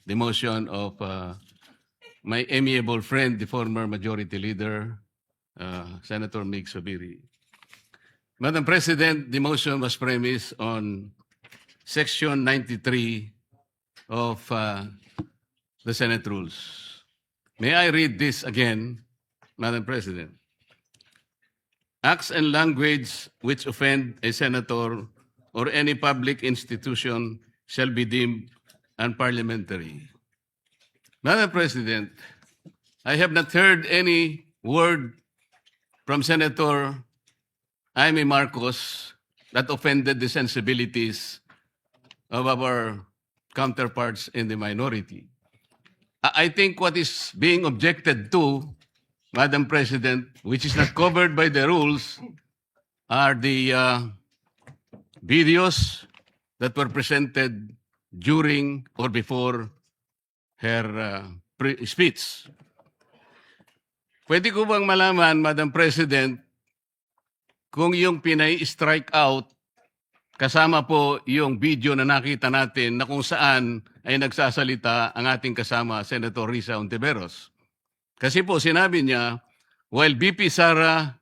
the motion of my amiable friend, the former Majority Leader, Senator Mig Zubiri. Madam President, the motion was premised on Section 93 of the Senate Rules. May I read this again, Madam President? Acts and language which offend a senator or any public institution shall be deemed unparliamentary. Madam President, I have not heard any word from Senator Jaime Marcos that offended the sensibilities of our counterparts in the minority. I think what is being objected to, Madam President, which is not covered by the rules, are the videos that were presented during or before her speech. Pwede ko bang malaman, Madam President, kung yung pinay-strike out, kasama po yung video na nakita natin na kung saan ay nagsasalita ang ating kasama, Senator Risa Hontiveros. Kasi po sinabi niya, while BP Sara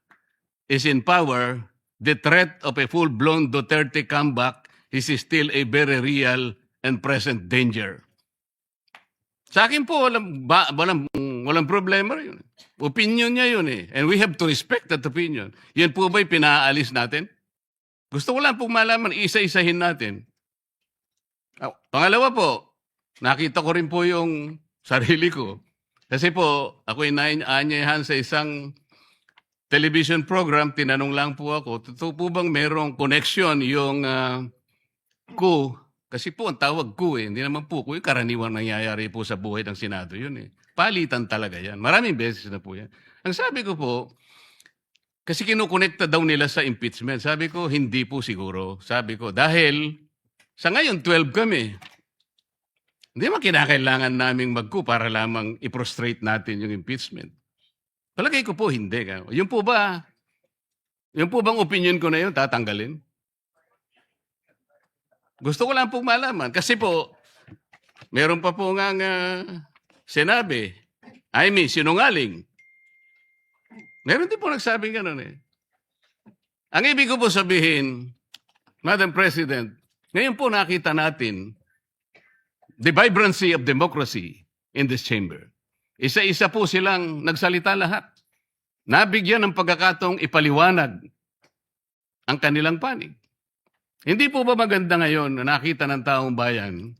is in power, the threat of a full-blown Duterte comeback is still a very real and present danger. Sa akin po, walang problema yun. Opinion niya yun eh. And we have to respect that opinion. Yan po ba'y pinaalis natin? Gusto ko lang pong malaman, isa-isahin natin. Pangalawa po, nakita ko rin po yung sarili ko. Kasi po, ako'y naanyayahan sa isang television program, tinanong lang po ako, totoo po bang merong connection yung coup? Kasi po, ang tawag coup eh. Hindi naman po coup, yung karaniwang nangyayari po sa buhay ng Senado yun eh. Palitan talaga yan. Maraming beses na po yan. Ang sabi ko po, kasi kinukonekta daw nila sa impeachment. Sabi ko, hindi po siguro. Sabi ko, dahil sa ngayon, 12 kami. Hindi man kinakailangan naming mag-coup para lamang i-prostrate natin yung impeachment. Palagay ko po, hindi. Yung po bang opinion ko na yun, tatanggalin? Gusto ko lang pong malaman. Kasi po, meron pa po nga sinabi, I mean, sinungaling. Meron din po nagsabing gano'n eh. Ang ibig ko po sabihin, Madam President, ngayon po nakita natin the vibrancy of democracy in this chamber. Isa-isa po silang nagsalita lahat. Nabigyan ng pagkakataong ipaliwanag ang kanilang panig. Hindi po ba maganda ngayon na nakita ng taong bayan,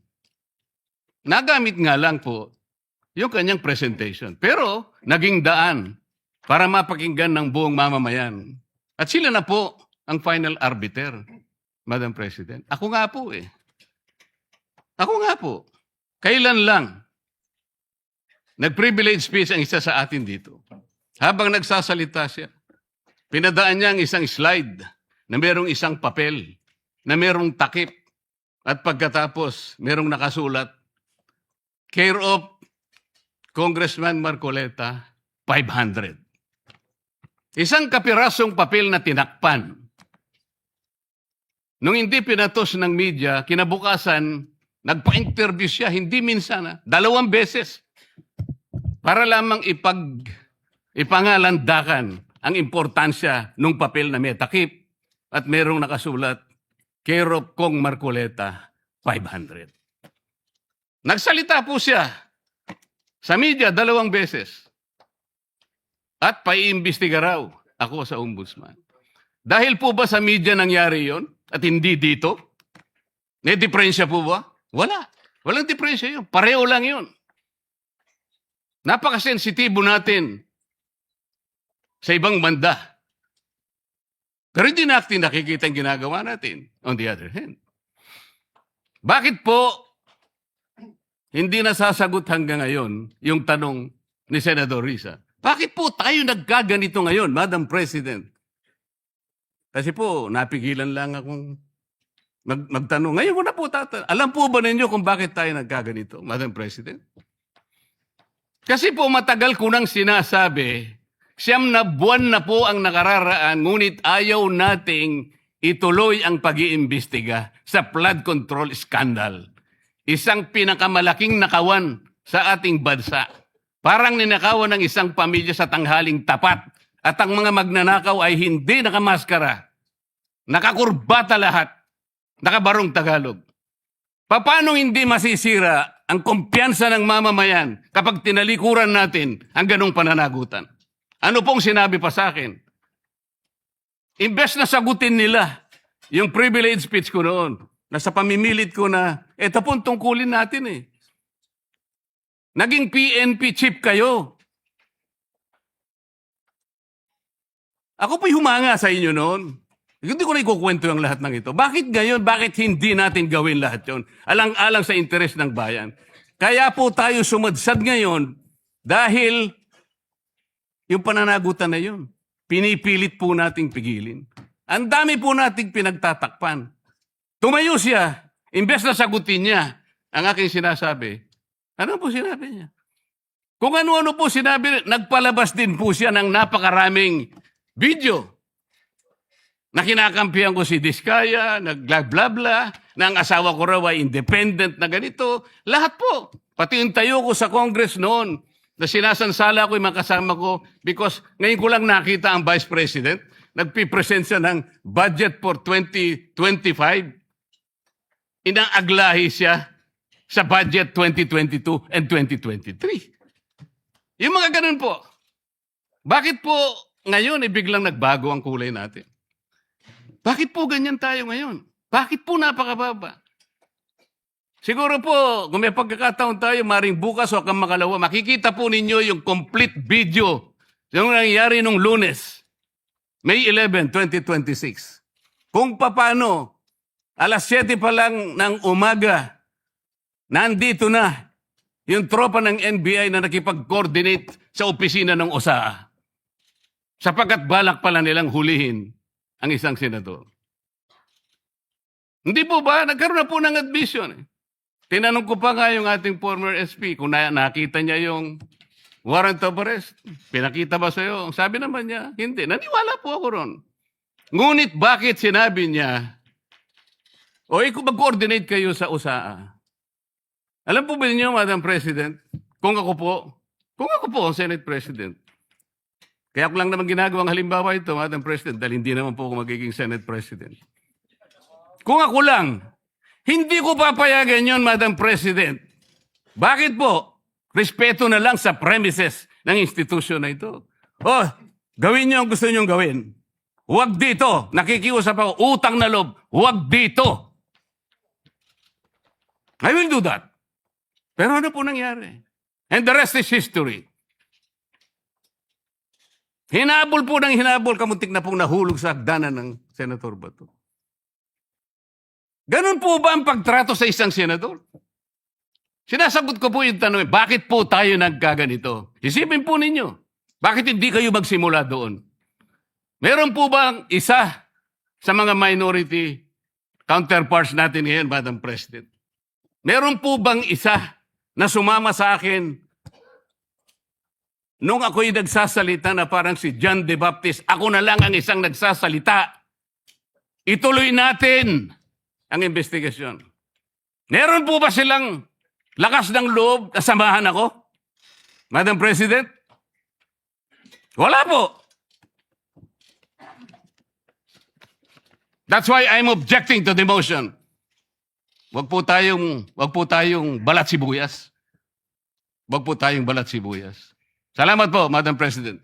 nagamit nga lang po yung kanyang presentation. Pero naging daan para mapakinggan ng buong mamamayan. At sila na po ang final arbiter, Madam President. Ako nga po eh. Ako nga po. Kailan lang nag-privilege speech ang isa sa atin dito. Habang nagsasalita siya, pinadaan niya ang isang slide na merong isang papel, na merong takip, at pagkatapos merong nakasulat, care of Congressman Marcoleta, 500. Isang kapirasong papel na tinakpan. Nung hindi pinatos ng media, kinabukasan, nagpa-interview siya, hindi minsan, 2 beses, para lamang ipangalandakan ang importansya ng papel na may takip at merong nakasulat, care of Kong Marcoleta, 500. Nagsalita po siya sa media 2 beses. At paiimbestiga raw ako sa ombudsman. Dahil po ba sa media nangyari yon at hindi dito? May diferensya po ba? Wala. Walang diferensya yun. Pareho lang yun. Napakasensitibo natin sa ibang banda. Pero hindi natin nakikita ang ginagawa natin. On the other hand. Bakit po hindi nasasagot hanggang ngayon yung tanong ni Senador Risa? Bakit po tayo nagkaganito ngayon, Madam President? Kasi po, napigilan lang akong magtanong. Ngayon ko na po tatanong. Alam po ba ninyo kung bakit tayo nagkaganito, Madam President? Kasi po matagal ko nang sinasabi, 9 na buwan na po ang nakararaan, ngunit ayaw nating ituloy ang pag-iimbestiga sa flood control scandal. isang pinakamalaking nakawan sa ating bansa. Parang ninakawan ng isang pamilya sa tanghaling tapat at ang mga magnanakaw ay hindi nakamaskara. Nakakurbata lahat. Nakabarong Tagalog. Paano hindi masisira ang kumpiyansa ng mamamayan kapag tinalikuran natin ang ganong pananagutan? Ano pong sinabi pa sa akin? Imbes na sagutin nila yung privilege speech ko noon, na sa pamimilit ko na, eto pong tungkulin natin eh. Naging PNP chief kayo. Ako po'y humanga sa inyo noon. Hindi ko na ikukwento yung lahat ng ito. Bakit ngayon? Bakit hindi natin gawin lahat yon? Alang-alang sa interes ng bayan. Kaya po tayo sumadsad ngayon dahil yung pananagutan na yun, pinipilit po nating pigilin. Ang dami po nating pinagtatakpan. Tumayo siya, imbes na sagutin niya ang aking sinasabi. Ano po sinabi niya? Kung ano-ano po sinabi, nagpalabas din po siya ng napakaraming video na kinakampihan ko si Diskaya, nag-bla-bla-bla, na ang asawa ko raw ay independent na ganito. Lahat po. Pati yung tayo ko sa Congress noon, na sinasansala ko yung mga kasama ko because ngayon ko lang nakita ang Vice President, nagpipresent siya ng budget for 2025. Inaaglahi siya sa budget 2022 and 2023. Yung mga ganun po. Bakit po ngayon biglang nagbago ang kulay natin? Bakit po ganyan tayo ngayon? Bakit po napakababa? Siguro po, kung may pagkakataon tayo, maring bukas o kang makalawa, makikita po ninyo yung complete video yung nangyari nung Lunes, May 11, 2026. Kung paano, alas 7 pa lang ng umaga, nandito na yung tropa ng NBI na nakipag-coordinate sa opisina ng OSAA. Sapagkat balak pala nilang hulihin ang isang senador. Hindi po ba? Nagkaroon na po ng admission. Tinanong ko pa nga yung ating former SP kung nakita niya yung warrant of arrest. Pinakita ba sa'yo? Sabi naman niya, hindi. Naniwala po ako ron. Ngunit bakit sinabi niya, kung mag-coordinate kayo sa OSAA. Alam po ba niyo, Madam President, kung ako po ang Senate President, kaya ko lang naman ginagawang halimbawa ito, Madam President, dahil hindi naman po ako magiging Senate President. Kung ako lang, hindi ko papayagan yon, Madam President. Bakit po? Respeto na lang sa premises ng institusyon na ito. Gawin niyo ang gusto niyong gawin. Huwag dito. Nakikiusap ako, utang na loob. Huwag dito. I will do that. Pero ano po nangyari? And the rest is history. Hinabol po ng hinabol, kamuntik na pong nahulog sa hagdanan ng Senator Bato. Ganun po ba ang pagtrato sa isang senador? Sinasagot ko po yung tanong, bakit po tayo nagkaganito? Isipin po ninyo, bakit hindi kayo magsimula doon? Meron po bang isa sa mga minority counterparts natin ngayon, Madam President? Meron po bang isa na sumama sa akin nung ako'y nagsasalita na parang si John the Baptist, ako na lang ang isang nagsasalita. Ituloy natin ang investigasyon. Meron po ba silang lakas ng loob na samahan ako? Madam President? Wala po. That's why I'm objecting to the motion. Wag po tayong balat sibuyas. Wag po tayong balat sibuyas. Salamat po, Madam President.